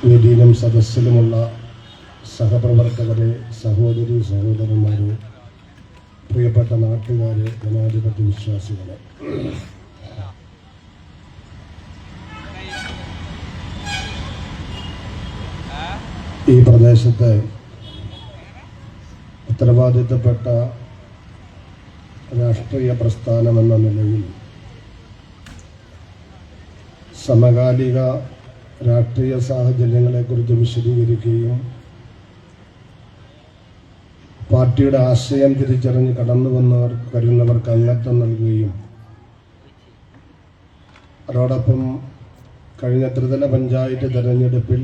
വേദിയിലും സദസ്സിലുമുള്ള സഹപ്രവർത്തകരെ, സഹോദരി സഹോദരന്മാരെ, പ്രിയപ്പെട്ട നാട്ടുകാരെ, ജനാധിപത്യ വിശ്വാസികളെ, ഈ പ്രദേശത്തെ ഉത്തരവാദിത്തപ്പെട്ട രാഷ്ട്രീയ പ്രസ്ഥാനമെന്ന നിലയിൽ സമകാലിക രാഷ്ട്രീയ സാഹചര്യങ്ങളെക്കുറിച്ച് വിശദീകരിക്കുകയും പാർട്ടിയുടെ ആശയം തിരിച്ചറിഞ്ഞ് കടന്നു വരുന്നവർക്ക് അംഗത്വം നൽകുകയും അതോടൊപ്പം കഴിഞ്ഞ ത്രിതല പഞ്ചായത്ത് തെരഞ്ഞെടുപ്പിൽ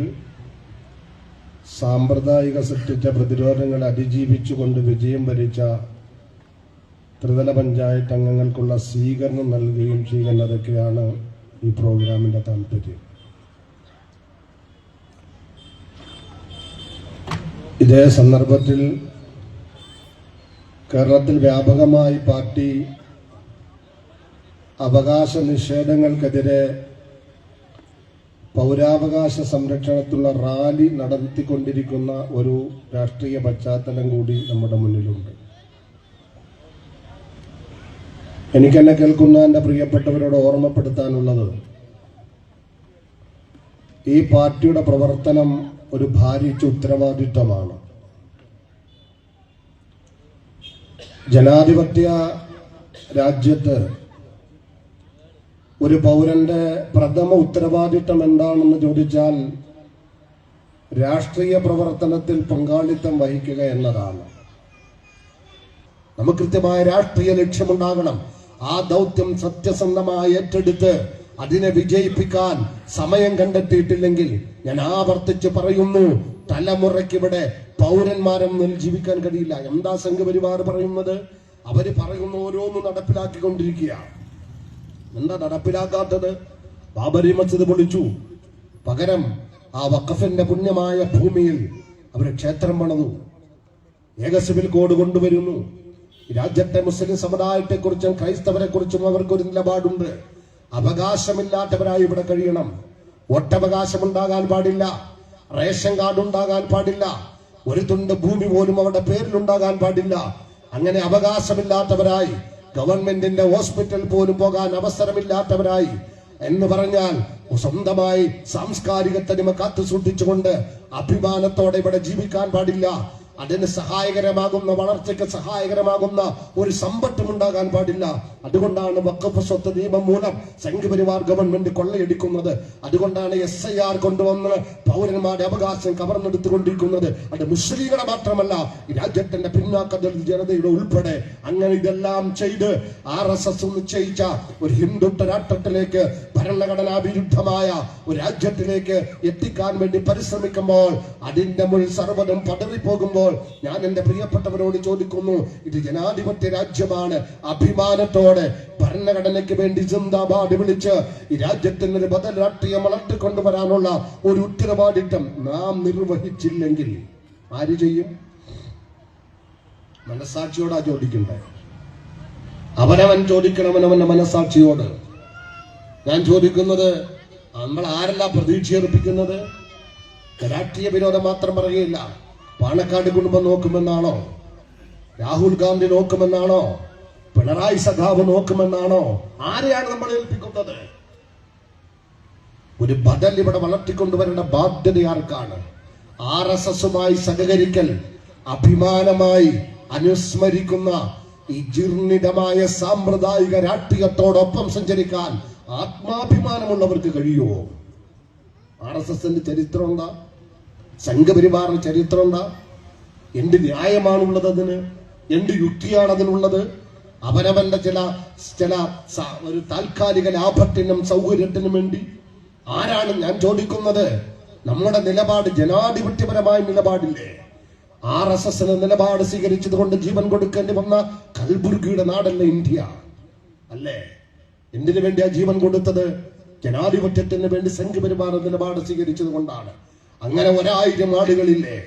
സാമ്പ്രദായിക സൃഷ്ടിച്ച പ്രതിരോധങ്ങളെ അതിജീവിച്ചുകൊണ്ട് വിജയം വരിച്ച ത്രിതല പഞ്ചായത്ത് അംഗങ്ങൾക്കുള്ള സ്വീകരണം നൽകുകയും ചെയ്യുന്നതൊക്കെയാണ് ഈ പ്രോഗ്രാമിൻ്റെ താല്പര്യം. ഇതേ സന്ദർഭത്തിൽ കേരളത്തിൽ വ്യാപകമായി പാർട്ടി അവകാശ നിഷേധങ്ങൾക്കെതിരെ പൗരാവകാശ സംരക്ഷണത്തിലുള്ള റാലി നടത്തിക്കൊണ്ടിരിക്കുന്ന ഒരു രാഷ്ട്രീയ പശ്ചാത്തലം കൂടി നമ്മുടെ മുന്നിലുണ്ട്. എനിക്കെന്നെ കേൾക്കുന്ന എൻ്റെ പ്രിയപ്പെട്ടവരോട് ഓർമ്മപ്പെടുത്താനുള്ളത്, ഈ പാർട്ടിയുടെ പ്രവർത്തനം ഒരു ഭാരിച്ച ഉത്തരവാദിത്വമാണ്. ജനാധിപത്യ രാജ്യത്ത് ഒരു പൗരന്റെ പ്രഥമ ഉത്തരവാദിത്വം എന്താണെന്ന് ചോദിച്ചാൽ രാഷ്ട്രീയ പ്രവർത്തനത്തിൽ പങ്കാളിത്തം വഹിക്കുക എന്നതാണ്. നമുക്ക് കൃത്യമായ രാഷ്ട്രീയ ലക്ഷ്യമുണ്ടാകണം. ആ ദൗത്യം സത്യസന്ധമായി ഏറ്റെടുത്ത് അതിനെ വിജയിപ്പിക്കാൻ സമയം കണ്ടെത്തിയിട്ടില്ലെങ്കിൽ, ഞാൻ ആവർത്തിച്ച് പറയുന്നു, തലമുറയ്ക്ക് ഇവിടെ പൗരന്മാരെന്നും ജീവിക്കാൻ കഴിയില്ല. എന്താ സംഘപരിവാർ പറയുന്നത്? അവര് പറയുന്ന ഓരോന്നും നടപ്പിലാക്കിക്കൊണ്ടിരിക്കുക. എന്താ നടപ്പിലാക്കാത്തത്? ബാബരി മസ്ജിദ് പൊളിച്ചു, പകരം ആ വഖഫിന്റെ പുണ്യമായ ഭൂമിയിൽ അവര് ക്ഷേത്രം പണിതു. ഏക സിവിൽ കോഡ് കൊണ്ടുവരുന്നു. രാജ്യത്തെ മുസ്ലിം സമുദായത്തെക്കുറിച്ചും ക്രൈസ്തവരെ കുറിച്ചും അവർക്കൊരു നിലപാടുണ്ട്. അവകാശമില്ലാത്തവരായി ഇവിടെ കഴിയണം. വോട്ടവകാശം ഉണ്ടാകാൻ പാടില്ല, റേഷൻ കാർഡ് ഉണ്ടാകാൻ പാടില്ല, ഒരു തുണ്ട് ഭൂമി പോലും അവരുടെ പേരിലുണ്ടാകാൻ പാടില്ല. അങ്ങനെ അവകാശമില്ലാത്തവരായി, ഗവൺമെന്റിന്റെ ഹോസ്പിറ്റൽ പോലും പോകാൻ അവസരമില്ലാത്തവരായി എന്ന് പറഞ്ഞാൽ സ്വന്തമായി സാംസ്കാരിക തനിമ കാത്തു സൂക്ഷിച്ചുകൊണ്ട് അഭിമാനത്തോടെ ഇവിടെ ജീവിക്കാൻ പാടില്ല. അതിന് സഹായകരമാകുന്ന, വളർച്ചയ്ക്ക് സഹായകരമാകുന്ന ഒരു സമ്പത്തും ഉണ്ടാകാൻ പാടില്ല. അതുകൊണ്ടാണ് വഖഫ് സ്വത്ത് നിയമം മൂലം സംഘപരിവാർ ഗവൺമെന്റ് കൊള്ളയടിക്കുന്നത്. അതുകൊണ്ടാണ് SIR കൊണ്ടുവന്ന് പൗരന്മാരുടെ അവകാശം കവർന്നെടുത്തുകൊണ്ടിരിക്കുന്നത്. അത് മുസ്ലിങ്ങളെ മാത്രമല്ല, ഈ രാജ്യത്തിന്റെ പിന്നാക്ക ജനതയുടെ ഉൾപ്പെടെ. അങ്ങനെ ഇതെല്ലാം ചെയ്ത് RSS നിശ്ചയിച്ച ഒരു ഹിന്ദുത്വ രാഷ്ട്രത്തിലേക്ക്, ഭരണഘടനാ വിരുദ്ധമായ ഒരു രാജ്യത്തിലേക്ക് എത്തിക്കാൻ വേണ്ടി പരിശ്രമിക്കുമ്പോൾ, അതിന്റെ മുൾ സർവ്വതും പടറിപ്പോകുമ്പോൾ ഞാൻ എന്റെ പ്രിയപ്പെട്ടവരോട് ചോദിക്കുന്നു, ഇത് ജനാധിപത്യ രാജ്യമാണ്. അഭിമാനത്തോടെ ഭരണഘടനയ്ക്ക് വേണ്ടി ജിന്ദാബാദ് വിളിച്ച് ഈ രാജ്യത്തിന് ഒരു ബദൽ രാഷ്ട്രീയം വളർത്തിക്കൊണ്ടുവരാനുള്ള ഒരു ഉത്തരവാദിത്തം നാം നിർവഹിച്ചില്ലെങ്കിൽ ആര് ചെയ്യും? മനസാക്ഷിയോടാ ചോദിക്കണ്ടേ. അവനവൻ ചോദിക്കണമനവന്റെ മനസാക്ഷിയോട്. ഞാൻ ചോദിക്കുന്നത്, നമ്മൾ ആരല്ല പ്രതീക്ഷയർപ്പിക്കുന്നത്? രാഷ്ട്രീയ വിരോധം മാത്രം പറയുകയില്ല. പാണക്കാട് കുടുംബം നോക്കുമെന്നാണോ? രാഹുൽ ഗാന്ധി നോക്കുമെന്നാണോ? പിണറായി സഖാവ് നോക്കുമെന്നാണോ? ആരെയാണ് നമ്മൾ ഏൽപ്പിക്കുന്നത്? ഒരു ബദൽ ഇവിടെ വളർത്തിക്കൊണ്ടുവരേണ്ട ബാധ്യത ആർക്കാണ്? RSSുമായി സഹകരിക്കൽ, അഭിമാനമായി അനുസ്മരിക്കുന്ന ഈ ജീർണിതമായ സാമ്പ്രദായിക രാഷ്ട്രീയത്തോടൊപ്പം സഞ്ചരിക്കാൻ ആത്മാഭിമാനമുള്ളവർക്ക് കഴിയുമോ? RSSന്റെ ചരിത്രം എന്താ? സംഘപരിവാറിന്റെ ചരിത്രം എന്താ? എന്ത് ന്യായമാണുള്ളത് അതിന്? എന്ത് യുക്തിയാണ് അതിനുള്ളത്? അവനവന്റെ ചില ഒരു താൽക്കാലിക ലാഭത്തിനും സൗകര്യത്തിനും വേണ്ടി. ആരാണ് ഞാൻ ചോദിക്കുന്നത്? നമ്മുടെ നിലപാട് ജനാധിപത്യപരമായ നിലപാടില്ലേ? RSSന് നിലപാട് സ്വീകരിച്ചത് കൊണ്ട് ജീവൻ കൊടുക്കേണ്ടി വന്ന കൽബുർഗിയുടെ നാടല്ലേ ഇന്ത്യ? അല്ലേ? എന്തിനു വേണ്ടിയാ ജീവൻ കൊടുത്തത്? ജനാധിപത്യത്തിന് വേണ്ടി സംഘപരിവാർ നിലപാട് സ്വീകരിച്ചത് കൊണ്ടാണ്. അങ്ങനെ 1000 ആളുകളില്ലേ?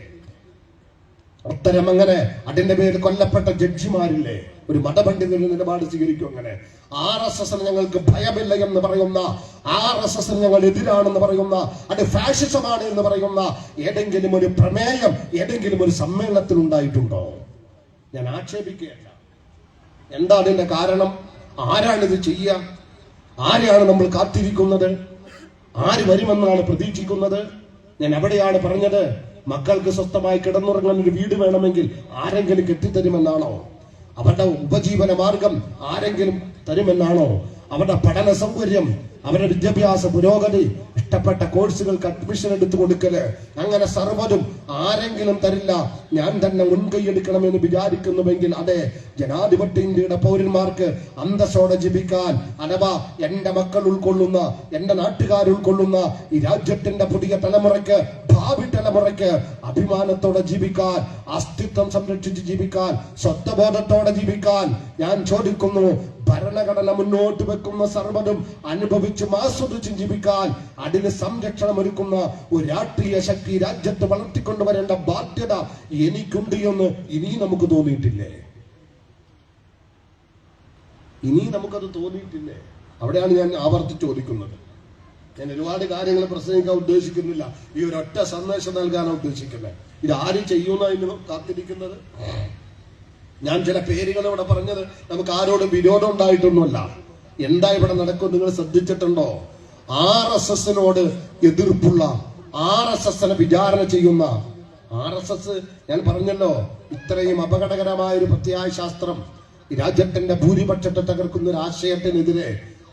അത്തരം അങ്ങനെ അതിന്റെ പേരിൽ കൊല്ലപ്പെട്ട ജഡ്ജിമാരില്ലേ? ഒരു മതപണ്ഡിതൻ ഒരു നിലപാട് സ്വീകരിക്കും. അങ്ങനെ RSS ഞങ്ങൾക്ക് ഭയമില്ല എന്ന് പറയുന്ന, RSS ഞങ്ങൾ എതിരാണെന്ന് പറയുന്ന, അത് ഫാഷിസമാണ് എന്ന് പറയുന്ന ഏതെങ്കിലും ഒരു പ്രമേയം ഏതെങ്കിലും ഒരു സമ്മേളനത്തിൽ ഉണ്ടായിട്ടുണ്ടോ? ഞാൻ ആക്ഷേപിക്കുകയല്ല. എന്താ അതിന്റെ കാരണം? ആരാണിത് ചെയ്യുക? ആരെയാണ് നമ്മൾ കാത്തിരിക്കുന്നത്? ആര് വരുമെന്നാണ് പ്രതീക്ഷിക്കുന്നത്? ഞാൻ അവിടെയാണ് പറഞ്ഞത്, മക്കൾക്ക് സ്വസ്ഥമായി കിടന്നുറങ്ങാൻ ഒരു വീട് വേണമെങ്കിൽ ആരെങ്കിലും കെട്ടിത്തരുമെന്നാണോ? അവരുടെ ഉപജീവന മാർഗം ആരെങ്കിലും തരുമെന്നാണോ? അവരുടെ പഠന സൗകര്യം, അവരുടെ വിദ്യാഭ്യാസ പുരോഗതി, ഇഷ്ടപ്പെട്ട കോഴ്സുകൾക്ക് അഡ്മിഷൻ എടുത്തു കൊടുക്കല്, അങ്ങനെ സർവ്വതും ആരെങ്കിലും തരില്ല. ഞാൻ തന്നെ മുൻകൈ എടുക്കണമെന്ന് വിചാരിക്കുന്നുവെങ്കിൽ അതെ, ജനാധിപത്യ ഇന്ത്യയുടെ പൗരന്മാർക്ക് അന്തസ്സോടെ ജീവിക്കാൻ, അഥവാ എന്റെ മക്കൾ ഉൾക്കൊള്ളുന്ന, എന്റെ നാട്ടുകാർ ഉൾക്കൊള്ളുന്ന ഈ രാജ്യത്തിന്റെ പുതിയ തലമുറയ്ക്ക്, ഭാവി തലമുറയ്ക്ക് അഭിമാനത്തോടെ ജീവിക്കാൻ, അസ്തിത്വം സംരക്ഷിച്ച് ജീവിക്കാൻ, സ്വത്വബോധത്തോടെ ജീവിക്കാൻ ഞാൻ ചോദിക്കുന്നു. ഭരണഘടന മുന്നോട്ട് വെക്കുന്ന സർവ്വതും അനുഭവിച്ചും ആസ്വദിച്ചും ജീവിക്കാൻ അതിന് സംരക്ഷണം ഒരുക്കുന്ന ഒരു രാഷ്ട്രീയ ശക്തി രാജ്യത്ത് വളർത്തിക്കൊണ്ടുവരേണ്ട ബാധ്യത എനിക്കുണ്ട് എന്ന് ഇനി നമുക്ക് തോന്നിയിട്ടില്ലേ? ഇനി നമുക്കത് തോന്നിയിട്ടില്ലേ? അവിടെയാണ് ഞാൻ ആവർത്തിച്ച് ചോദിക്കുന്നത്. ഞാൻ ഒരുപാട് കാര്യങ്ങൾ പ്രസംഗിക്കാൻ ഉദ്ദേശിക്കുന്നില്ല, ഈ ഒരൊറ്റ സന്ദേശം നൽകാനാണ് ഉദ്ദേശിക്കുന്നത്. ഇത് ആര് ചെയ്യുന്നതിന് കാത്തിരിക്കുന്നത്? ഞാൻ ചില പേരുകൾ ഇവിടെ പറഞ്ഞത് നമുക്ക് ആരോടും വിരോധം ഉണ്ടായിട്ടൊന്നുമല്ല. എന്താ ഇവിടെ നടക്കും നിങ്ങൾ ശ്രദ്ധിച്ചിട്ടുണ്ടോ? RSSനോട് എതിർപ്പുള്ള, RSSനെ വിചാരണ ചെയ്യുന്ന, RSS ഞാൻ പറഞ്ഞല്ലോ, ഇത്രയും അപകടകരമായ ഒരു പ്രത്യയ ശാസ്ത്രം, രാജ്യത്തിന്റെ ഭൂരിപക്ഷത്തെ തകർക്കുന്ന ഒരു ആശയത്തിനെതിരെ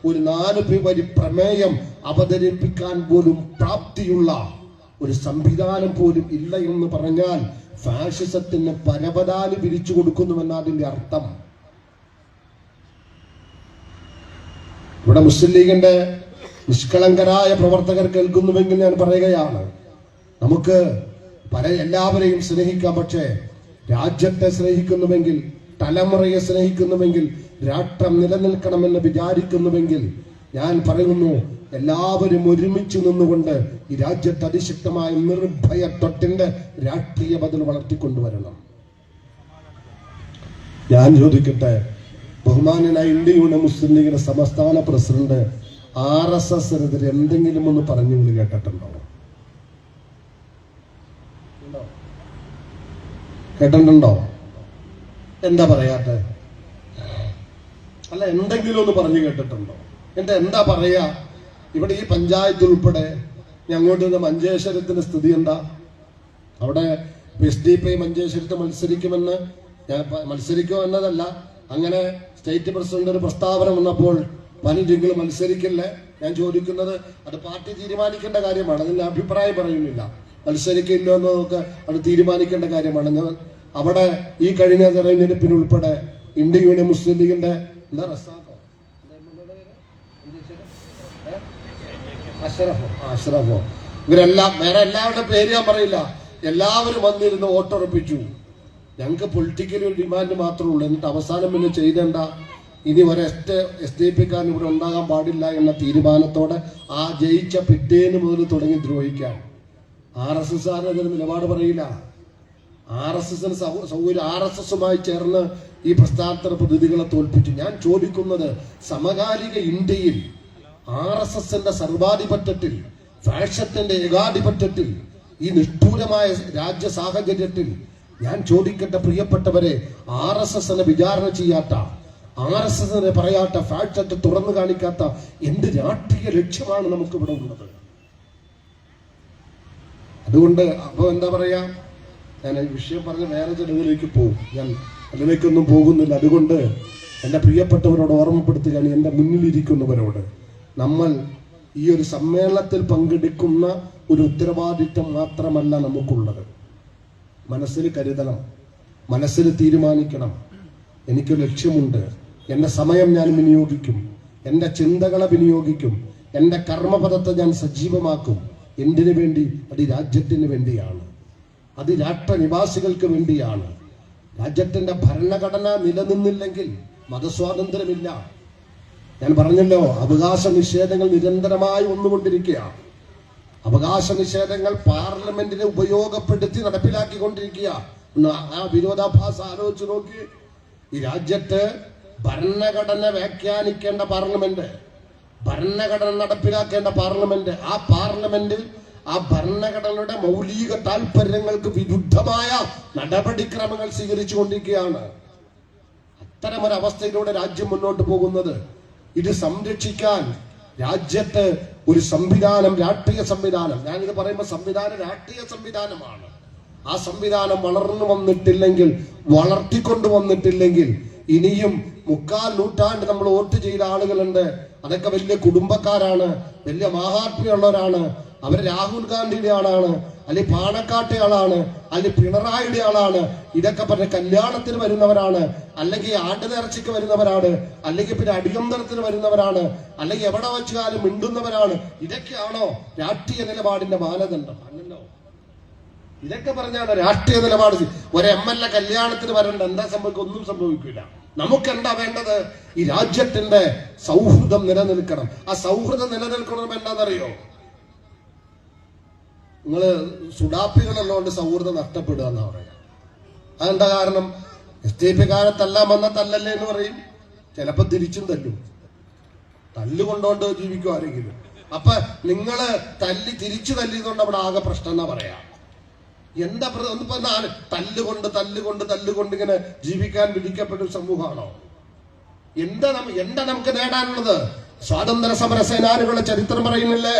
ഒരു 4 വരി പ്രമേയം അവതരിപ്പിക്കാൻ പോലും പ്രാപ്തിയുള്ള ഒരു സംവിധാനം പോലും ഇല്ല എന്ന് പറഞ്ഞാൽ ഫാഷിസത്തിന് പരപതാനി പിരിച്ചു കൊടുക്കുന്നുവെന്ന അതിന്റെ അർത്ഥം. ഇവിടെ മുസ്ലിം ലീഗിന്റെ നിഷ്കളങ്കരായ പ്രവർത്തകർ കേൾക്കുന്നുവെങ്കിൽ ഞാൻ പറയുകയാണ്, നമുക്ക് എല്ലാവരെയും സ്നേഹിക്കാം. പക്ഷേ രാജ്യത്തെ സ്നേഹിക്കുന്നുവെങ്കിൽ, തലമുറയെ സ്നേഹിക്കുന്നുവെങ്കിൽ, രാഷ്ട്രം നിലനിൽക്കണമെന്ന് വിചാരിക്കുന്നുവെങ്കിൽ ഞാൻ പറയുന്നു, എല്ലാവരും ഒരുമിച്ച് നിന്നുകൊണ്ട് ഈ രാജ്യത്ത് അതിശക്തമായ നിർഭയത്വത്തിന്റെ രാഷ്ട്രീയ ബദൽ വളർത്തിക്കൊണ്ടുവരണം. ഞാൻ ചോദിക്കട്ടെ, ബഹുമാനനായ ഇന്ത്യയുടെ മുസ്ലിം ലീഗിന്റെ സംസ്ഥാന പ്രസിഡന്റ് RSSനെതിരെ എന്തെങ്കിലും ഒന്ന് പറഞ്ഞു കേട്ടിട്ടുണ്ടോ? കേട്ടിട്ടുണ്ടോ? എന്താ പറയാത്തെ? അല്ല, എന്തെങ്കിലും ഒന്ന് പറഞ്ഞു കേട്ടിട്ടുണ്ടോ? എന്താ പറയാ? ഇവിടെ ഈ പഞ്ചായത്ത് ഉൾപ്പെടെ ഞങ്ങോട്ട് മഞ്ചേശ്വരത്തിന്റെ സ്ഥിതി എന്താ? അവിടെ SDP മഞ്ചേശ്വരത്ത് മത്സരിക്കുമെന്ന്, മത്സരിക്കുമോ എന്നതല്ല, അങ്ങനെ സ്റ്റേറ്റ് പ്രസിഡന്റ് ഒരു പ്രസ്താവന വന്നപ്പോൾ പലരെങ്കിലും മത്സരിക്കില്ലേ? ഞാൻ ചോദിക്കുന്നത്, അത് പാർട്ടി തീരുമാനിക്കേണ്ട കാര്യമാണ്. അതിന്റെ അഭിപ്രായം പറയുന്നില്ല. മത്സരിക്കില്ലോ എന്നതൊക്കെ അത് തീരുമാനിക്കേണ്ട കാര്യമാണ്. ഞാൻ അവിടെ ഈ കഴിഞ്ഞ തെരഞ്ഞെടുപ്പിനുൾപ്പെടെ ഇന്ത്യൻ യൂണിയൻ മുസ്ലിം ലീഗിന്റെ അഷ്റഫോ ഇവരെല്ലാം, വേറെ എല്ലാവരുടെ പേര് ഞാൻ പറയില്ല, എല്ലാവരും വന്നിരുന്ന് വോട്ടുറപ്പിച്ചു. ഞങ്ങൾക്ക് പൊളിറ്റിക്കൽ ഒരു ഡിമാൻഡ് മാത്രമേ ഉള്ളൂ. എന്നിട്ട് അവസാനം പിന്നെ ചെയ്തേണ്ട, ഇനി ഒരു SDP ഇവിടെ ഉണ്ടാകാൻ പാടില്ല എന്ന തീരുമാനത്തോടെ ആ ജയിച്ച പിറ്റേന്ന് മുതൽ തുടങ്ങി ദ്രോഹിക്കാൻ. RSSകാരനെതിരെ നിലപാട് പറയില്ല. RSSന് സൗകര്യം, RSSുമായി ചേർന്ന് ഈ പ്രസ്ഥാനത്തിന്റെ പ്രതിനിധികളെ തോൽപ്പിച്ചു. ഞാൻ ചോദിക്കുന്നത്, സമകാലിക ഇന്ത്യയിൽ RSSന്റെ സർവാധിപത്യത്തിൽ, ഫാഷിസത്തിന്റെ ഏകാധിപത്യത്തിൽ, ഈ നിഷ്ഠൂരമായ രാജ്യ സാഹചര്യത്തിൽ ഞാൻ ചോദിക്കട്ടെ പ്രിയപ്പെട്ടവരെ, RSSനെ വിചാരണ ചെയ്യാത്ത, RSSനെ പറയാത്ത, ഫാഷിസത്തെ തുറന്നു കാണിക്കാത്ത എന്ത് രാഷ്ട്രീയ ലക്ഷ്യമാണ് നമുക്ക് ഇവിടെ ഉള്ളത്? അതുകൊണ്ട് അപ്പൊ എന്താ പറയാ, ഞാൻ ഈ വിഷയം പറഞ്ഞ് വേറെ ചിലതിലേക്ക് പോകും. ഞാൻ അതിലേക്കൊന്നും പോകുന്നില്ല. അതുകൊണ്ട് എന്റെ പ്രിയപ്പെട്ടവരോട് ഓർമ്മപ്പെടുത്തുകയാണ്, എന്റെ മുന്നിലിരിക്കുന്നവരോട്, നമ്മൾ ഈ ഒരു സമ്മേളനത്തിൽ പങ്കെടുക്കുന്ന ഒരു ഉത്തരവാദിത്വം മാത്രമല്ല നമുക്കുള്ളത്. മനസ്സിൽ കരുതണം, മനസ്സിൽ തീരുമാനിക്കണം, എനിക്ക് ലക്ഷ്യമുണ്ട്, എന്റെ സമയം ഞാൻ വിനിയോഗിക്കും, എന്റെ ചിന്തകളെ വിനിയോഗിക്കും, എന്റെ കർമ്മപദത്തെ ഞാൻ സജീവമാക്കും. എന്തിനു വേണ്ടി? അത് രാജ്യത്തിന് വേണ്ടിയാണ്, അത് രാഷ്ട്ര നിവാസികൾക്ക് വേണ്ടിയാണ്. രാജ്യത്തിന്റെ ഭരണഘടന നിലനിന്നില്ലെങ്കിൽ മതസ്വാതന്ത്ര്യമില്ല. ഞാൻ പറഞ്ഞല്ലോ, അവകാശ നിഷേധങ്ങൾ നിരന്തരമായി വന്നുകൊണ്ടിരിക്കുക. അവകാശ നിഷേധങ്ങൾ പാർലമെന്റിനെ ഉപയോഗപ്പെടുത്തി നടപ്പിലാക്കിക്കൊണ്ടിരിക്കുക. ആ വിരോധാഭാസം ആലോചിച്ച് നോക്കി. ഈ രാജ്യത്ത് ഭരണഘടന വ്യാഖ്യാനിക്കേണ്ട പാർലമെന്റ്, ഭരണഘടന നടപ്പിലാക്കേണ്ട പാർലമെന്റ്, ആ പാർലമെന്റിൽ ആ ഭരണഘടനയുടെ മൗലിക താല്പര്യങ്ങൾക്ക് വിരുദ്ധമായ നടപടിക്രമങ്ങൾ സ്വീകരിച്ചു കൊണ്ടിരിക്കുകയാണ്. അത്തരമൊരവസ്ഥയിലൂടെ രാജ്യം മുന്നോട്ട് പോകുന്നത്. ഇത് സംരക്ഷിക്കാൻ രാജ്യത്ത് ഒരു സംവിധാനം, രാഷ്ട്രീയ സംവിധാനം, ഞാനിത് പറയുമ്പോൾ സംവിധാനം രാഷ്ട്രീയ സംവിധാനമാണ്. ആ സംവിധാനം വളർന്നു വന്നിട്ടില്ലെങ്കിൽ, വളർത്തിക്കൊണ്ടുവന്നിട്ടില്ലെങ്കിൽ ഇനിയും 3/4 നൂറ്റാണ്ട് നമ്മൾ വോട്ട് ചെയ്ത ആളുകളുണ്ട്. അതൊക്കെ വലിയ കുടുംബക്കാരാണ്, വലിയ മാഹാത്മ്യമുള്ളവരാണ്. അവർ രാഹുൽ ഗാന്ധിയുടെ ആളാണ്, അല്ലെങ്കിൽ പാണക്കാട്ടെ ആളാണ്, അല്ലെങ്കിൽ പിണറായിയുടെ ആളാണ്. ഇതൊക്കെ പറഞ്ഞ കല്യാണത്തിന് വരുന്നവരാണ്, അല്ലെങ്കിൽ ആണ്ട് നേർച്ചയ്ക്ക് വരുന്നവരാണ്, അല്ലെങ്കിൽ പിന്നെ അടിയന്തരത്തിന് വരുന്നവരാണ്, അല്ലെങ്കിൽ എവിടെ വെച്ചാലും മിണ്ടുന്നവരാണ്. ഇതൊക്കെയാണോ രാഷ്ട്രീയ നിലപാടിന്റെ മാനദണ്ഡം? അല്ലല്ലോ. ഇതൊക്കെ പറഞ്ഞാണ് രാഷ്ട്രീയ നിലപാട്. ഒരു MLA കല്യാണത്തിന് വരേണ്ട, എന്താ സംഭവിക്കുക? ഒന്നും സംഭവിക്കില്ല. നമുക്ക് എന്താ വേണ്ടത്? ഈ രാജ്യത്തിന്റെ സൗഹൃദം നിലനിൽക്കണം. ആ സൗഹൃദം നിലനിൽക്കണം എന്താണെന്നറിയോ? നിങ്ങള് സുഡാപ്പികളുള്ളതുകൊണ്ട് സൗഹൃദം നഷ്ടപ്പെടുക എന്നാ പറയാം. അതെന്താ കാരണം? SDP കാലത്തെല്ലാം വന്ന തല്ലല്ലേ എന്ന് പറയും, ചിലപ്പോ തിരിച്ചും തല്ലും. തല്ലുകൊണ്ടോണ്ട് ജീവിക്കും ആരെങ്കിലും. അപ്പൊ നിങ്ങള് തിരിച്ചു തല്ലിയതുകൊണ്ട് അവിടെ ആകെ പ്രശ്നം എന്നാ പറയാ. എന്താ തല്ലുകൊണ്ട് ഇങ്ങനെ ജീവിക്കാൻ വിധിക്കപ്പെട്ട ഒരു സമൂഹമാണോ? എന്താ നമുക്ക് നേടാനുള്ളത്? സ്വാതന്ത്ര്യ സമര സേനാനികളുടെ ചരിത്രം പറയുന്നില്ലേ?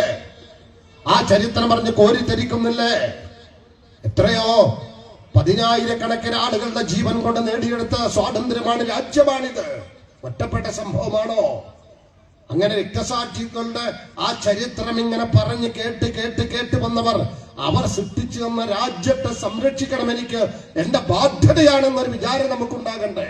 ആ ചരിത്രം പറഞ്ഞ് കോരിത്തെരിക്കുന്നില്ലേ? എത്രയോ 10,000-കണക്കിന് ആളുകളുടെ ജീവൻ കൊണ്ട് നേടിയെടുത്ത സ്വാതന്ത്ര്യമാണ്, രാജ്യമാണിത്. ഒറ്റപ്പെട്ട സംഭവമാണോ? അങ്ങനെ രക്തസാക്ഷികളുടെ ആ ചരിത്രം ഇങ്ങനെ പറഞ്ഞ് കേട്ട് വന്നവർ, അവർ സൃഷ്ടിച്ചു തന്ന രാജ്യത്തെ സംരക്ഷിക്കണം, എനിക്ക് എന്റെ ബാധ്യതയാണെന്നൊരു വിചാരം നമുക്കുണ്ടാകണ്ടേ?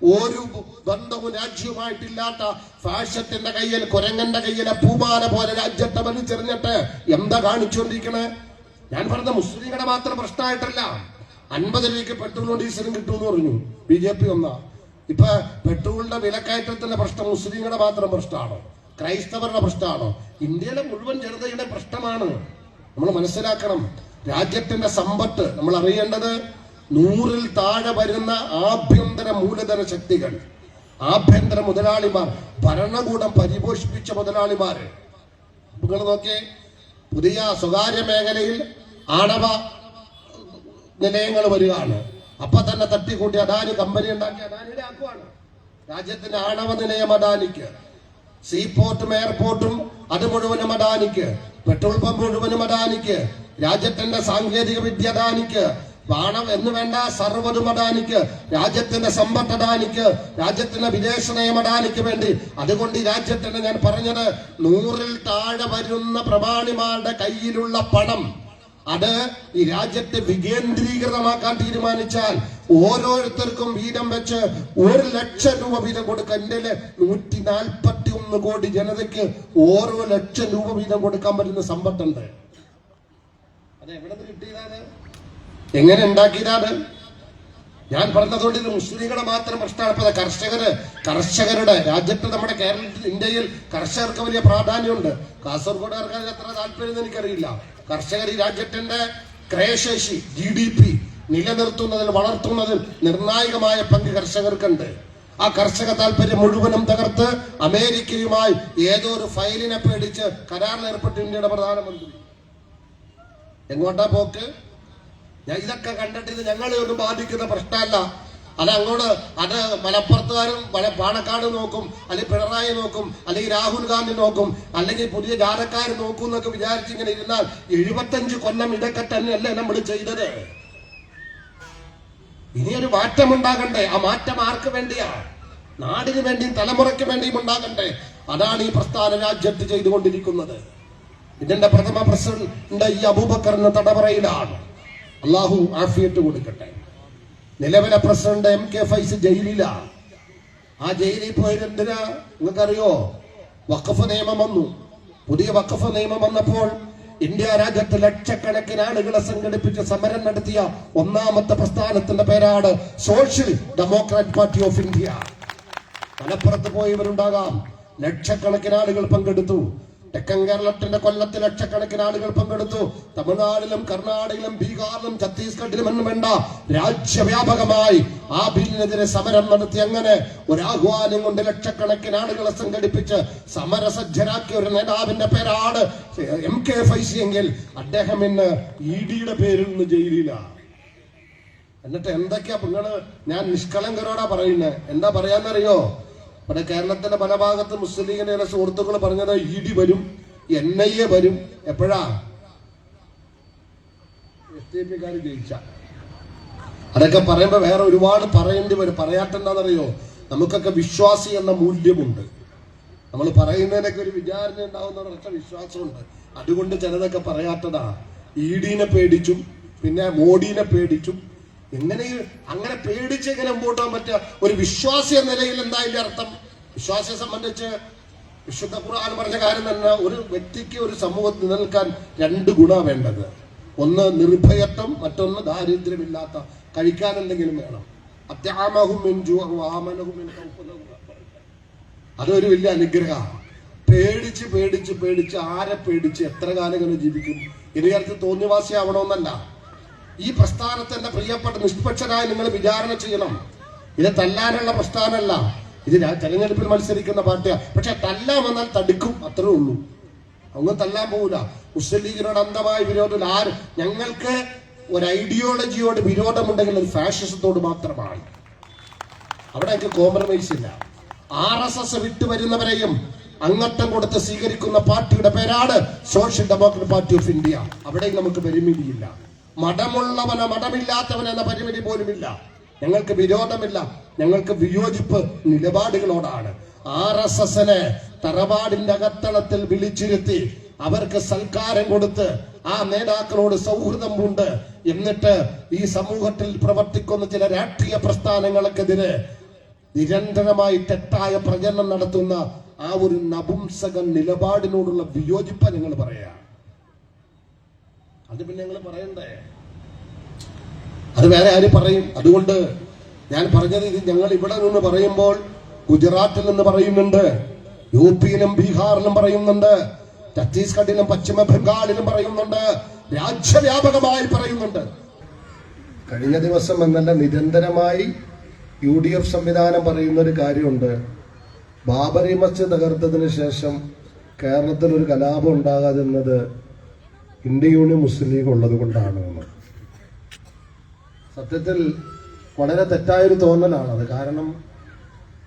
ഒരു ബന്ധവും രാജ്യവുമായിട്ടില്ലാത്ത ഫാഷത്തിന്റെ കയ്യിൽ, കുരങ്ങന്റെ കയ്യിലെ പൂമാല പോലെ രാജ്യത്തെ വലിച്ചെറിഞ്ഞിട്ട് എന്താ കാണിച്ചുകൊണ്ടിരിക്കണേ? ഞാൻ പറഞ്ഞ മുസ്ലിങ്ങളുടെ മാത്രം പ്രശ്നമായിട്ടല്ല. 50 രൂപയ്ക്ക് പെട്രോളും ഡീസലും കിട്ടുമെന്ന് പറഞ്ഞു BJP ഒന്നാ. ഇപ്പൊ പെട്രോളിന്റെ വിലക്കയറ്റത്തിന്റെ പ്രശ്നം മുസ്ലിങ്ങളുടെ മാത്രം പ്രശ്നമാണോ? ക്രൈസ്തവരുടെ പ്രശ്നമാണോ? ഇന്ത്യയിലെ മുഴുവൻ ജനതയുടെ പ്രശ്നമാണ്. നമ്മൾ മനസ്സിലാക്കണം. രാജ്യത്തിന്റെ സമ്പത്ത് നമ്മൾ അറിയേണ്ടത് 100-ൽ താഴെ വരുന്ന ആഭ്യന്തര മൂലധന ശക്തികൾ, ആഭ്യന്തര മുതലാളിമാർ, ഭരണകൂടം പരിപോഷിപ്പിച്ച മുതലാളിമാര്. നിങ്ങൾ നോക്കിയേ, പുതിയ സ്വകാര്യ മേഖലയിൽ ആണവ നിലയങ്ങൾ വരികയാണ്. അപ്പൊ തന്നെ തട്ടിക്കൂട്ടി അദാനി കമ്പനി ഉണ്ടാക്കി അദാനിയുടെ ആക്കുവാണ്. രാജ്യത്തിന്റെ ആണവ നിലയം അദാനിക്ക്, സീപോർട്ടും എയർപോർട്ടും അത് മുഴുവനും അദാനിക്ക്, പെട്രോൾ പമ്പ് മുഴുവനും അദാനിക്ക്, രാജ്യത്തിന്റെ സാങ്കേതിക വിദ്യ അദാനിക്ക്, പണം എന്ന് വേണ്ട സർവ്വതും അദാനിക്ക്, രാജ്യത്തിന്റെ സമ്പത്ത് അദാനിക്ക്, രാജ്യത്തിന്റെ വിദേശ നയം അദാനിക്ക് വേണ്ടി. അതുകൊണ്ട് ഈ രാജ്യത്തിന്റെ, ഞാൻ പറഞ്ഞത്, 100-ൽ താഴെ വരുന്ന പ്രമാണിമാരുടെ കയ്യിലുള്ള പണം അത് ഈ രാജ്യത്തെ വികേന്ദ്രീകൃതമാക്കാൻ തീരുമാനിച്ചാൽ ഓരോരുത്തർക്കും വീതം വെച്ച് 1 ലക്ഷം രൂപ വീതം കൊടുക്കുക. ഇന്ത്യയിലെ 141 കോടി ജനതയ്ക്ക് ഓരോ ലക്ഷം രൂപ വീതം കൊടുക്കാൻ പറ്റുന്ന സമ്പത്തുണ്ട്. അത് എവിടെ നിന്ന് കിട്ടിയതാണ്? എങ്ങനെ ഉണ്ടാക്കിയതാണ്? ഞാൻ പറഞ്ഞതുകൊണ്ട് ഇത് മുസ്ലിങ്ങളുടെ മാത്രം പ്രശ്നമാണ്. ഇപ്പൊ കർഷകരുടെ രാജ്യത്ത്, നമ്മുടെ കേരളത്തിൽ, ഇന്ത്യയിൽ കർഷകർക്ക് വലിയ പ്രാധാന്യമുണ്ട്. കാസർഗോഡുകാർക്ക് അതിന് എത്ര താല്പര്യം എനിക്കറിയില്ല. കർഷകർ ഈ രാജ്യത്തിന്റെ ക്രയശേഷി, GDP നിലനിർത്തുന്നതിൽ, വളർത്തുന്നതിൽ നിർണായകമായ പങ്ക് കർഷകർക്കുണ്ട്. ആ കർഷക താല്പര്യം മുഴുവനും തകർത്ത് അമേരിക്കയുമായി ഏതോ ഒരു ഫയലിനെ പേടിച്ച് കരാറിൽ ഏർപ്പെട്ട ഇന്ത്യയുടെ പ്രധാനമന്ത്രി. എങ്ങോട്ടാ പോക്ക്? ഇതൊക്കെ കണ്ടിട്ട് ഇത് ഞങ്ങളെ ഒന്നും ബാധിക്കുന്ന പ്രശ്നമല്ല. അത് മലപ്പുറത്തുകാരും പാണക്കാട് നോക്കും, അല്ലെങ്കിൽ പിണറായി നോക്കും, അല്ലെങ്കിൽ രാഹുൽ ഗാന്ധി നോക്കും, അല്ലെങ്കിൽ പുതിയ ജാഥക്കാർ നോക്കും എന്നൊക്കെ വിചാരിച്ചിങ്ങനെ ഇരുന്നാൽ 75 കൊല്ലം ഇതൊക്കെ തന്നെയല്ലേ നമ്മൾ ചെയ്തത്? ഇനിയൊരു മാറ്റം ഉണ്ടാകണ്ടേ? ആ മാറ്റം ആർക്ക് വേണ്ടിയാ? നാടിന് വേണ്ടിയും തലമുറയ്ക്ക് വേണ്ടിയും ഉണ്ടാകണ്ടേ? അതാണ് ഈ പ്രസ്ഥാന രാജ്യത്ത് ചെയ്തുകൊണ്ടിരിക്കുന്നത്. ഇതിന്റെ പ്രഥമ പ്രസിഡന്റ് ഈ അബൂബക്കറിന് തടവറയിലാണ്. അള്ളാഹു ആഫിയത്ത് കൊടുക്കട്ടെ. നിലവിലെ പ്രസിഡന്റ് MK ഫൈസ് ജയിലിലാണ്. ആ ജയിലിൽ പോയത് എന്തിനാ നിങ്ങൾക്കറിയോ? വഖഫ് നിയമം വന്നു. പുതിയ വഖഫ് നിയമം വന്നപ്പോൾ ഇന്ത്യ രാജ്യത്ത് ലക്ഷക്കണക്കിന് ആളുകളെ സംഘടിപ്പിച്ച് സമരം നടത്തിയ ഒന്നാമത്തെ പ്രസ്ഥാനത്തിന്റെ പേരാണ് social democrat party of India. മലപ്പുറത്ത് പോയവരുണ്ടാകാം. ലക്ഷക്കണക്കിന് ആളുകൾ പങ്കെടുത്തു. തെക്കൻ കേരളത്തിന്റെ കൊല്ലത്തിൽ ലക്ഷക്കണക്കിന് ആളുകൾ പങ്കെടുത്തു. തമിഴ്നാടിലും കർണാടകയിലും ബീഹാറിലും ഛത്തീസ്ഗഡിലും എന്നും വേണ്ട രാജ്യവ്യാപകമായി ആ ബില്ലിനെതിരെ സമരം നടത്തി. അങ്ങനെ ഒരാഹ്വാനം കൊണ്ട് ലക്ഷക്കണക്കിന് ആളുകളെ സംഘടിപ്പിച്ച് സമരസജ്ജരാക്കിയ ഒരു നേതാവിന്റെ പേരാണ് MK ഫൈസി എങ്കിൽ അദ്ദേഹം ഇന്ന് ED പേരിൽ നിന്ന് ജയിലിലാണ്. എന്നിട്ട് എന്തൊക്കെയാ നിങ്ങള്, ഞാൻ നിഷ്കളങ്കരോടാ പറയുന്നത്. എന്താ പറയാന്നറിയോ? ഇവിടെ കേരളത്തിന്റെ പല ഭാഗത്ത് മുസ്ലിം ലീഗിന്റെ ചില സുഹൃത്തുക്കൾ പറഞ്ഞത് ED വരും, NIA വരും. എപ്പോഴാ? SDPക്കാർ ജയിച്ച. അതൊക്കെ പറയുമ്പോ വേറെ ഒരുപാട് പറയേണ്ടി വരും. പറയാട്ടെന്താണെന്നറിയോ? നമുക്കൊക്കെ വിശ്വാസി എന്ന മൂല്യമുണ്ട്. നമ്മൾ പറയുന്നതിനൊക്കെ ഒരു വിചാരണ ഉണ്ടാവുന്ന ഒരൊറ്റ വിശ്വാസമുണ്ട്. അതുകൊണ്ട് ചിലതൊക്കെ പറയാത്തതാ. ED പേടിച്ചും പിന്നെ മോഡിനെ പേടിച്ചും അങ്ങനെ പേടിച്ച് എങ്ങനെ മുമ്പോട്ട് പോകാൻ പറ്റുക? ഒരു വിശ്വാസി എന്ന നിലയിൽ എന്താ ഇതിന്റെ അർത്ഥം? വിശ്വാസിയെ സംബന്ധിച്ച് വിശുദ്ധ ഖുർആൻ പറഞ്ഞ കാര്യം തന്നെ, ഒരു വ്യക്തിക്ക് ഒരു സമൂഹത്തിൽ നിലനിൽക്കാൻ 2 ഗുണം വേണ്ടത്. ഒന്ന് നിർഭയത്വം, മറ്റൊന്ന് ദാരിദ്ര്യമില്ലാത്ത, കഴിക്കാൻ എന്തെങ്കിലും വേണം. അതൊരു വലിയ അനുഗ്രഹമാണ്. പേടിച്ച് പേടിച്ച് പേടിച്ച് ആരെ പേടിച്ച് എത്ര കാലം ഇങ്ങനെ ജീവിക്കും? ഇതിനകത്ത് തോന്നിവാസിയാവണമെന്നല്ല. ഈ പ്രസ്ഥാനത്തിന്റെ പ്രിയപ്പെട്ട നിഷ്പക്ഷരായി നിങ്ങൾ വിചാരണ ചെയ്യണം. ഇത് തല്ലാനുള്ള പ്രസ്ഥാനമല്ല. ഇത് തെരഞ്ഞെടുപ്പിൽ മത്സരിക്കുന്ന പാർട്ടിയാ. പക്ഷെ തല്ലാൻ വന്നാൽ തടുക്കും, അത്രേ ഉള്ളൂ. അങ്ങ് തല്ലാൻ പോകില്ല. മുസ്ലിം ലീഗിനോട് അന്ധമായ വിരോധമില്ല. ഞങ്ങൾക്ക് ഒരു ഐഡിയോളജിയോട് വിരോധമുണ്ടെങ്കിൽ അത് ഫാഷിസത്തോട് മാത്രമാണ്. അവിടെ എനിക്ക് കോംപ്രമൈസ് ഇല്ല. RSS വിട്ടുവരുന്നവരെയും അംഗത്വം കൊടുത്ത് സ്വീകരിക്കുന്ന പാർട്ടിയുടെ പേരാണ് social democratic party of India. അവിടെയും നമുക്ക് പരിമിതിയില്ല. മതമുള്ളവനോ മതമില്ലാത്തവൻ എന്ന പരിമിതി പോലുമില്ല. ഞങ്ങൾക്ക് വിരോധമില്ല, ഞങ്ങൾക്ക് വിയോജിപ്പ് നിലപാടുകളോടാണ്. RSSനെ തറവാടിന്റെ അകത്തളത്തിൽ വിളിച്ചിരുത്തി അവർക്ക് സൽക്കാരം കൊടുത്ത് ആ നേതാക്കളോട് സൗഹൃദം കൊണ്ട് എന്നിട്ട് ഈ സമൂഹത്തിൽ പ്രവർത്തിക്കുന്ന ചില രാഷ്ട്രീയ പ്രസ്ഥാനങ്ങൾക്കെതിരെ നിരന്തരമായി തെറ്റായ പ്രചരണം നടത്തുന്ന ആ ഒരു നപുംസക നിലപാടിനോടുള്ള വിയോജിപ്പ ഞങ്ങൾ പറയാ. അത് പിന്നെ ഞങ്ങൾ പറയണ്ടേ? അത് വേറെ ആര് പറയും? അതുകൊണ്ട് ഞാൻ പറഞ്ഞത്, ഇത് ഞങ്ങൾ ഇവിടെ നിന്ന് പറയുമ്പോൾ ഗുജറാത്തിൽ നിന്ന് പറയുന്നുണ്ട്, UP ബീഹാറിലും പറയുന്നുണ്ട്, ഛത്തീസ്ഗഡിലും പശ്ചിമ ബംഗാളിലും പറയുന്നുണ്ട്, രാജ്യവ്യാപകമായി പറയുന്നുണ്ട്. കഴിഞ്ഞ ദിവസം എന്നല്ല, നിരന്തരമായി UDF സംവിധാനം പറയുന്ന ഒരു കാര്യമുണ്ട്. ബാബറി മസ്ജിദ് തകർത്തതിന് ശേഷം കേരളത്തിൽ ഒരു കലാപം ഉണ്ടാകാതിരുന്നത് ഇന്ത്യൻ യൂണിയൻ മുസ്ലിം ലീഗ് ഉള്ളത് കൊണ്ടാണ് എന്ന്. സത്യത്തിൽ വളരെ തെറ്റായൊരു തോന്നലാണത്. കാരണം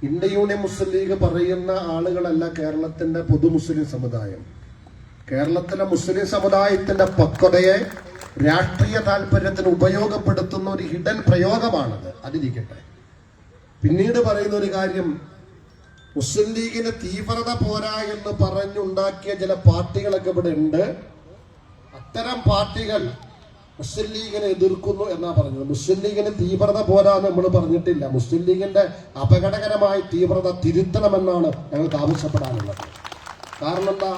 ഇന്ത്യൻ യൂണിയൻ മുസ്ലിം ലീഗ് പറയുന്ന ആളുകളല്ല കേരളത്തിന്റെ പൊതു മുസ്ലിം സമുദായം. കേരളത്തിലെ മുസ്ലിം സമുദായത്തിന്റെ പക്വതയെ രാഷ്ട്രീയ താല്പര്യത്തിന് ഉപയോഗപ്പെടുത്തുന്ന ഒരു ഹിഡൻ പ്രയോഗമാണത്. അതിരിക്കട്ടെ. പിന്നീട് പറയുന്ന ഒരു കാര്യം, മുസ്ലിം ലീഗിന് തീവ്രത പോരാ എന്ന് പറഞ്ഞുണ്ടാക്കിയ ചില പാർട്ടികളൊക്കെ ഇവിടെ ഉണ്ട്. അത്തരം പാർട്ടികൾ മുസ്ലിം ലീഗിനെ എതിർക്കുന്നു എന്നാ പറഞ്ഞത്. മുസ്ലിം ലീഗിന് തീവ്രത പോരാന്ന് നമ്മൾ പറഞ്ഞിട്ടില്ല. മുസ്ലിം ലീഗിന്റെ അപകടകരമായ തീവ്രത തിരുത്തണമെന്നാണ് ഞങ്ങൾക്ക് ആവശ്യപ്പെടാനുള്ളത്. കാരണം എന്താ?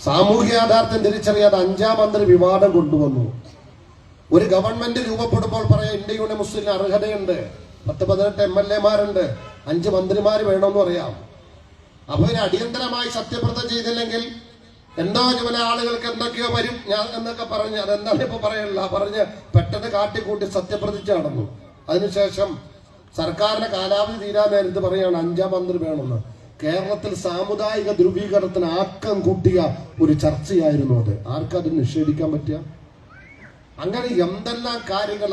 സാമൂഹ്യ യാഥാർത്ഥ്യം തിരിച്ചറിയാതെ 5ാം മന്ത്രി വിവാദം കൊണ്ടുവന്നു. ഒരു ഗവൺമെന്റ് രൂപപ്പെടുമ്പോൾ പറയാം ഇന്ത്യൻ യൂണിയൻ മുസ്ലിം അർഹതയുണ്ട്, 10-18 MLA-മാരുണ്ട്, 5 മന്ത്രിമാര് വേണമെന്ന് പറയാം. അപ്പൊ ഇതിന് അടിയന്തരമായി സത്യപ്രതിജ്ഞ ചെയ്തില്ലെങ്കിൽ എന്തോ ചില ആളുകൾക്ക് എന്തൊക്കെയോ വരും ഞാൻ എന്നൊക്കെ പറഞ്ഞ്, അതെന്താണ് ഇപ്പൊ പറയണില്ല, പറഞ്ഞ് പെട്ടെന്ന് കാട്ടിക്കൂട്ടി സത്യപ്രതിജ്ഞ നടന്നു. അതിനുശേഷം സർക്കാരിന്റെ കാലാവധി തീരാൻ നേരത്ത് പറയാണ് 5ാം മന്ത്രി വേണമെന്ന്. കേരളത്തിൽ സാമുദായിക ധ്രുവീകരണത്തിന് ആക്കം കൂട്ടിയ ഒരു ചർച്ചയായിരുന്നു അത്. ആർക്കത് നിഷേധിക്കാൻ പറ്റുക? അങ്ങനെ എന്തെല്ലാം കാര്യങ്ങൾ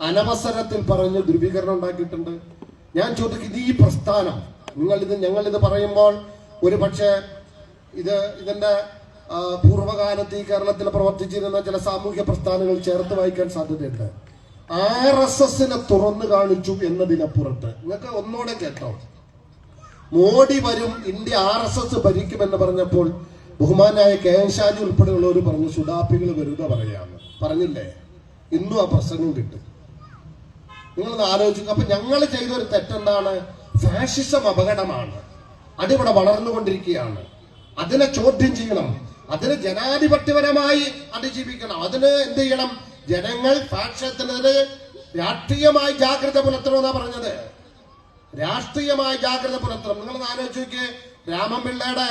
അനവസരത്തിൽ പറഞ്ഞ് ധ്രുവീകരണം ഉണ്ടാക്കിയിട്ടുണ്ട്. ഞാൻ ചോദിക്കുന്നത്, ഈ പ്രസ്ഥാനം ഞങ്ങളിത് പറയുമ്പോൾ ഒരു പക്ഷേ ഇതിന്റെ പൂർവ്വകാലത്ത് ഈ കേരളത്തിൽ പ്രവർത്തിച്ചിരുന്ന ചില സാമൂഹ്യ പ്രസ്ഥാനങ്ങൾ ചേർത്ത് വായിക്കാൻ സാധ്യതയുണ്ട്. RSSനെ തുറന്നു കാണിച്ചു എന്നതിനപ്പുറത്ത് നിങ്ങൾക്ക് ഒന്നുകൂടെ കേട്ടോ, മോഡി വരും, ഇന്ത്യ RSS ഭരിക്കുമെന്ന് പറഞ്ഞപ്പോൾ ബഹുമാനായ KN ഷാജി ഉൾപ്പെടെയുള്ളവർ പറഞ്ഞു സുഡാപ്പികൾ വെറുതെ പറയാന്ന് പറഞ്ഞില്ലേ? ഇന്നും ആ പ്രസംഗം കിട്ടും. നിങ്ങളൊന്ന് ആലോചിക്കുക. അപ്പൊ ഞങ്ങൾ ചെയ്തൊരു തെറ്റെന്താണ്? ഫാഷിസം അപകടമാണ്, അതിവിടെ വളർന്നുകൊണ്ടിരിക്കുകയാണ്. അതിനെ ചോദ്യം ചെയ്യണം, അതിന് ജനാധിപത്യപരമായി അതിജീവിക്കണം. അതിന് എന്ത് ചെയ്യണം? ജനങ്ങൾ ഫാഷിസത്തിനെതിരെ രാഷ്ട്രീയമായി ജാഗ്രത പുലർത്തണമെന്നാ പറഞ്ഞത്. രാഷ്ട്രീയമായി ജാഗ്രത പുലർത്തണം. നിങ്ങളൊന്ന് ആലോചിച്ച് നോക്കിയേ, രാമൻപിള്ളയുടെ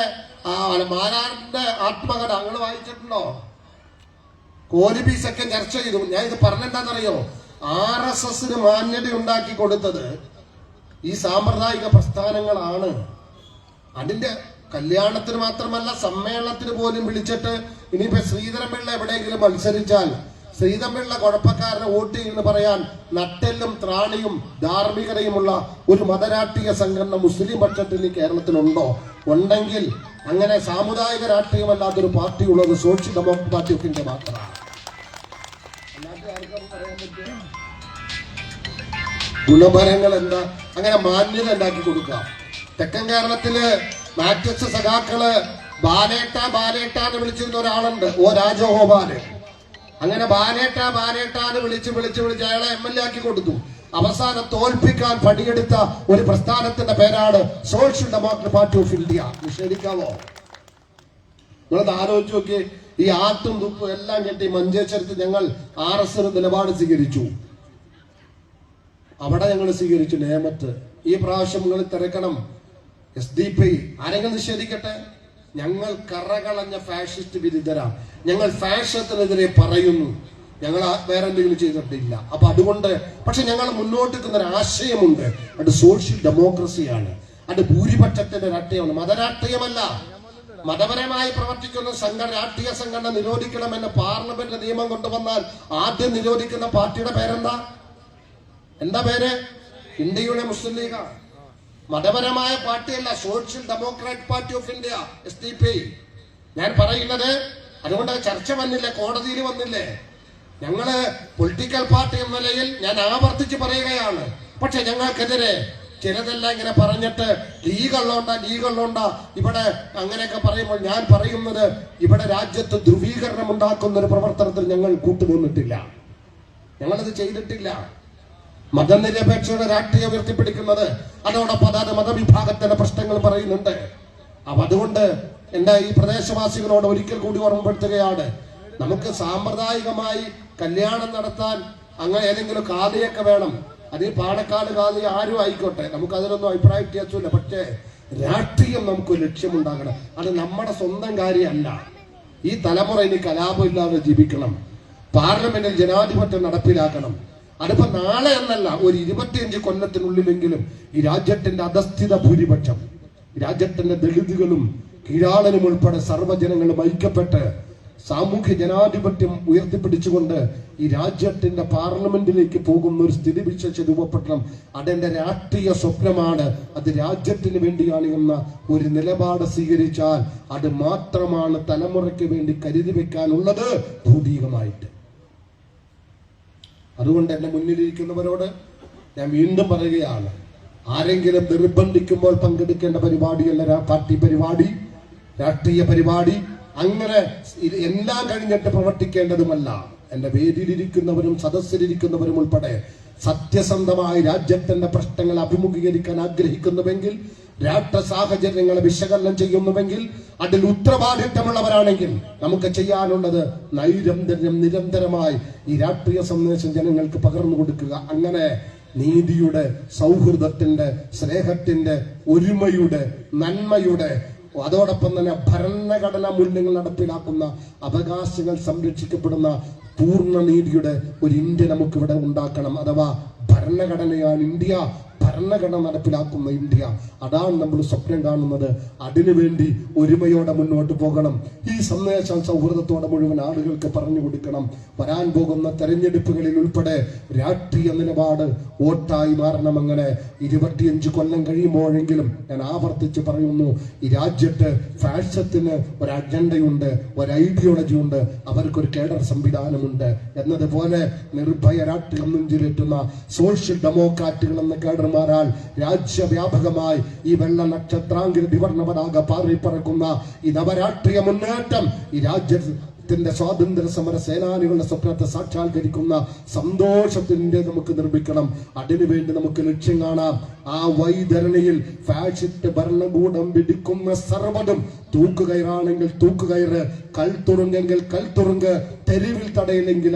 മാരാറിന്റെ ആത്മകഥ നിങ്ങൾ വായിച്ചിട്ടുണ്ടോ? കോലിബി സെക്കൻഡ് ചർച്ച ചെയ്തു. ഞാൻ ഇത് പറഞ്ഞെന്താണെന്നറിയോ? RSSന് മാന്യത ഉണ്ടാക്കി കൊടുത്തത് ഈ സാമ്പ്രദായിക പ്രസ്ഥാനങ്ങളാണ്. അതിന്റെ കല്യാണത്തിന് മാത്രമല്ല, സമ്മേളനത്തിന് പോലും വിളിച്ചിട്ട് ഇനിയിപ്പോ ശ്രീധരൻപിള്ള എവിടെയെങ്കിലും മത്സരിച്ചാൽ ശ്രീധരൻപിള്ള കുഴപ്പക്കാരനെ വോട്ട് ചെയ്യുമെന്ന് പറയാൻ നട്ടെല്ലും ത്രാണിയും ധാർമ്മികതയുമുള്ള ഒരു മതരാഷ്ട്രീയ സംഘടന മുസ്ലിം പക്ഷത്തിൽ കേരളത്തിലുണ്ടോ? ഉണ്ടെങ്കിൽ അങ്ങനെ സാമുദായിക രാഷ്ട്രീയമല്ലാത്തൊരു പാർട്ടി ഉള്ളത് social democratic party of India മാത്രമാണ്. ഗുണഫലങ്ങൾ എന്താ? അങ്ങനെ മാന്യത ഉണ്ടാക്കി കൊടുക്കാം. തെക്കൻ കേരളത്തില് മാറ്റിച്ച സഖാക്കള് ബാലേട്ട എന്ന് വിളിച്ചിരുന്ന ഒരാളുണ്ട്, രാജഗോപാല്. അങ്ങനെ ബാലേട്ടാന്ന് വിളിച്ച് അയാളെ MLA ആക്കി കൊടുത്തു. അവസാനം തോൽപ്പിക്കാൻ പണിയെടുത്ത ഒരു പ്രസ്ഥാനത്തിന്റെ പേരാണ് social democratic party of India. നിഷേധിക്കാമോ? നിങ്ങളത് ആലോചിച്ച് നോക്കി. ഈ ആത്തും തുപ്പും എല്ലാം കെട്ടി മഞ്ചേശ്വരത്ത് ഞങ്ങൾ RSS നിലപാട് സ്വീകരിച്ചു. അവിടെ ഞങ്ങൾ സ്വീകരിച്ചു നേമത്ത്. ഈ പ്രാവശ്യം നിങ്ങൾ തിരക്കണം SDP. ആരെങ്കിലും നിഷേധിക്കട്ടെ. ഞങ്ങൾ കറകളഞ്ഞ ഫാഷിസ്റ്റ് വിരുദ്ധരാണ്. ഞങ്ങൾ ഫാഷത്തിനെതിരെ പറയുന്നു. ഞങ്ങൾ വേറെ എന്തെങ്കിലും ചെയ്തിട്ടില്ല. അപ്പൊ അതുകൊണ്ട് പക്ഷെ ഞങ്ങൾ മുന്നോട്ട് നിൽക്കുന്ന ഒരു ആശയമുണ്ട്. അത് സോഷ്യൽ ഡെമോക്രസിയാണ്. അത് ഭൂരിപക്ഷത്തിന്റെ രാഷ്ട്രീയമാണ്, മതരാഷ്ട്രീയമല്ല. മതപരമായി പ്രവർത്തിക്കുന്ന രാഷ്ട്രീയ സംഘടന നിരോധിക്കണമെന്ന് പാർലമെന്റ് നിയമം കൊണ്ടുവന്നാൽ ആദ്യം നിരോധിക്കുന്ന പാർട്ടിയുടെ പേരെന്താ? എന്താ പേര്? ഇന്ത്യയുടെ മുസ്ലിം ലീഗ്. മതപരമായ പാർട്ടിയല്ല, social democratic party of India SDP. ഞാൻ പറയുന്നത് അതുകൊണ്ട് ചർച്ച വന്നില്ലേ, കോടതിയിൽ വന്നില്ലേ? ഞങ്ങള് പൊളിറ്റിക്കൽ പാർട്ടി എന്ന നിലയിൽ ഞാൻ ആവർത്തിച്ച് പറയുകയാണ്. പക്ഷെ ഞങ്ങൾക്കെതിരെ ചിലതെല്ലാം ഇങ്ങനെ പറഞ്ഞിട്ട് ലീഗുള്ളോണ്ടാ ഇവിടെ അങ്ങനെയൊക്കെ പറയുമ്പോൾ ഞാൻ പറയുന്നത്, ഇവിടെ രാജ്യത്ത് ധ്രുവീകരണം ഉണ്ടാക്കുന്ന ഒരു പ്രവർത്തനത്തിൽ ഞങ്ങൾ കൂട്ടുനിന്നിട്ടില്ല. ഞങ്ങളത് ചെയ്തിട്ടില്ല. മതനിരപേക്ഷയുടെ രാഷ്ട്രീയം ഉയർത്തിപ്പിടിക്കുന്നത്, അതോടൊപ്പം അതാത് മതവിഭാഗത്തിന്റെ പ്രശ്നങ്ങൾ പറയുന്നുണ്ട്. അപ്പൊ അതുകൊണ്ട് എന്റെ ഈ പ്രദേശവാസികളോട് ഒരിക്കൽ കൂടി ഓർമ്മപ്പെടുത്തുകയാണ്, നമുക്ക് സാമ്പ്രദായികമായി കല്യാണം നടത്താൻ അങ്ങനെ ഏതെങ്കിലും കാതിയൊക്കെ വേണം. അത് ഈ പാണക്കാട് കാതി ആരും ആയിക്കോട്ടെ, നമുക്ക് അതിനൊന്നും അഭിപ്രായ വ്യത്യാസമില്ല. പക്ഷേ രാഷ്ട്രീയം നമുക്ക് ലക്ഷ്യമുണ്ടാകണം. അത് നമ്മുടെ സ്വന്തം കാര്യമല്ല. ഈ തലമുറ ഇനി കലാപമില്ലാതെ ജീവിക്കണം. പാർലമെന്റിൽ ജനാധിപത്യം നടപ്പിലാക്കണം. അതിപ്പോ നാളെ എന്നല്ല, ഒരു 25 കൊല്ലത്തിനുള്ളിലെങ്കിലും ഈ രാജ്യത്തിന്റെ അധസ്ഥിത ഭൂരിപക്ഷം, രാജ്യത്തിന്റെ ദളിതുകളും കീഴാളനും ഉൾപ്പെടെ സർവ്വജനങ്ങളും ഐക്യപ്പെട്ട് സാമൂഹ്യ ജനാധിപത്യം ഉയർത്തിപ്പിടിച്ചുകൊണ്ട് ഈ രാജ്യത്തിന്റെ പാർലമെന്റിലേക്ക് പോകുന്ന ഒരു സ്ഥിതിവിശേഷ രൂപപ്പെടണം. അതെന്റെ രാഷ്ട്രീയ സ്വപ്നമാണ്. അത് രാജ്യത്തിന് വേണ്ടിയാണ് എന്ന ഒരു നിലപാട് സ്വീകരിച്ചാൽ അത് മാത്രമാണ് തലമുറയ്ക്ക് വേണ്ടി കരുതി വെക്കാനുള്ളത് ഭൗതികമായിട്ട്. അതുകൊണ്ട് എന്റെ മുന്നിലിരിക്കുന്നവരോട് ഞാൻ വീണ്ടും പറയുകയാണ്, ആരെങ്കിലും നിർബന്ധിക്കുമ്പോൾ പങ്കെടുക്കേണ്ട പരിപാടിയല്ല പാർട്ടി പരിപാടി, രാഷ്ട്രീയ പരിപാടി. അങ്ങനെ എല്ലാം കഴിഞ്ഞിട്ട് പ്രവർത്തിക്കേണ്ടതുമല്ല. എന്റെ വേദിയിലിരിക്കുന്നവരും സദസ്സിലിരിക്കുന്നവരും ഉൾപ്പെടെ സത്യസന്ധമായി രാജ്യത്തിന്റെ പ്രശ്നങ്ങൾ അഭിമുഖീകരിക്കാൻ ആഗ്രഹിക്കുന്നുവെങ്കിൽ, രാഷ്ട്ര സാഹചര്യങ്ങളെ വിശകലനം ചെയ്യുന്നുവെങ്കിൽ, അതിൽ ഉത്തരവാദിത്തമുള്ളവരാണെങ്കിൽ നമുക്ക് ചെയ്യാനുള്ളത് നിരന്തരമായി ഈ രാഷ്ട്രീയ സന്ദേശം ജനങ്ങൾക്ക് പകർന്നു കൊടുക്കുക. അങ്ങനെ നീതിയുടെ, സൗഹൃദത്തിന്റെ, സ്നേഹത്തിന്റെ, ഒരുമയുടെ, നന്മയുടെ, അതോടൊപ്പം തന്നെ ഭരണഘടന മൂല്യങ്ങൾ നടപ്പിലാക്കുന്ന, അവകാശങ്ങൾ സംരക്ഷിക്കപ്പെടുന്ന പൂർണ്ണ നീതിയുടെ ഒരു ഇന്ത്യ നമുക്കിവിടെ ഉണ്ടാക്കണം. അഥവാ ഭരണഘടനയാണ് ഇന്ത്യ, ഭരണഘടന നടപ്പിലാക്കുന്ന ഇന്ത്യ. അതാണ് നമ്മൾ സ്വപ്നം കാണുന്നത്. അതിനുവേണ്ടി ഒരുമയോടെ മുന്നോട്ട് പോകണം. ഈ സന്ദേശം സൗഹൃദത്തോടെ മുഴുവൻ ആളുകൾക്ക് പറഞ്ഞു കൊടുക്കണം. വരാൻ പോകുന്ന തെരഞ്ഞെടുപ്പുകളിൽ ഉൾപ്പെടെ രാഷ്ട്രീയ നിലപാട് വോട്ടായി മാറണം. അങ്ങനെ 25 കൊല്ലം കഴിയുമ്പോഴെങ്കിലും ഞാൻ ആവർത്തിച്ച് പറയുന്നു, ഈ രാജ്യത്ത് ഫാഷിസത്തിന് ഒരു അജണ്ടയുണ്ട്, ഒരു ഐഡിയോളജി ഉണ്ട്, അവർക്കൊരു കേഡർ സംവിധാനമുണ്ട്. എന്നതുപോലെ നിർഭയ രാഷ്ട്രീയം നെഞ്ചിലേറ്റുന്ന സോഷ്യൽ ഡെമോക്രാറ്റുകൾ എന്ന കേഡർമാരാൽ രാജ്യവ്യാപകമായി ഈ വെള്ള നക്ഷത്രാങ്കിത വിവർണ പതാക പാറി പറക്കുന്ന ഈ നവരാഷ്ട്രീയ മുന്നേറ്റം ഈ രാജ്യത്ത് രാജ്യത്തിന്റെ സ്വാതന്ത്ര്യ സമര സേനാനികളുടെ സ്വപ്നത്തെ സാക്ഷാത്കരിക്കുന്ന സന്തോഷത്തിന്റെ നമുക്ക് നിർമ്മിക്കണം. അതിനുവേണ്ടി നമുക്ക് ലക്ഷ്യം കാണാം. ആ വൈതരണിയിൽ ഫാഷിസ്റ്റ് ഭരണകൂടം പിടിക്കുന്ന സർവ്വതും തൂക്കുകയറാണെങ്കിൽ തൂക്കുകയറ്, കൽത്തുറുങ്കെങ്കിൽ കൽത്തുറുങ്ക്, തെരുവിൽ തടയില്ലെങ്കിൽ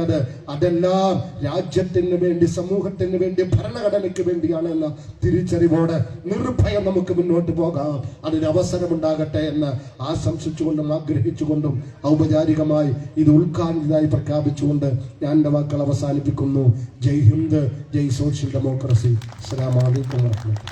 അതെല്ലാം രാജ്യത്തിന് വേണ്ടി, സമൂഹത്തിന് വേണ്ടി, ഭരണഘടനയ്ക്ക് വേണ്ടിയാണ് എന്ന തിരിച്ചറിവോടെ നിർഭയം നമുക്ക് മുന്നോട്ട് പോകാം. അതിന് അവസരമുണ്ടാകട്ടെ എന്ന് ആശംസിച്ചുകൊണ്ടും ആഗ്രഹിച്ചുകൊണ്ടും ഔപചാരികമായി ഇത് ഉദ്ഘാടനമായി പ്രഖ്യാപിച്ചുകൊണ്ട് ഞാൻ എൻ്റെ വാക്കുകൾ അവസാനിപ്പിക്കുന്നു. ജയ് ഹിന്ദ്, ജയ് സോഷ്യൽ ഡെമോക്രസി. അസ്സലാമു അലൈക്കും വറഹ്മത്തുള്ളാഹി.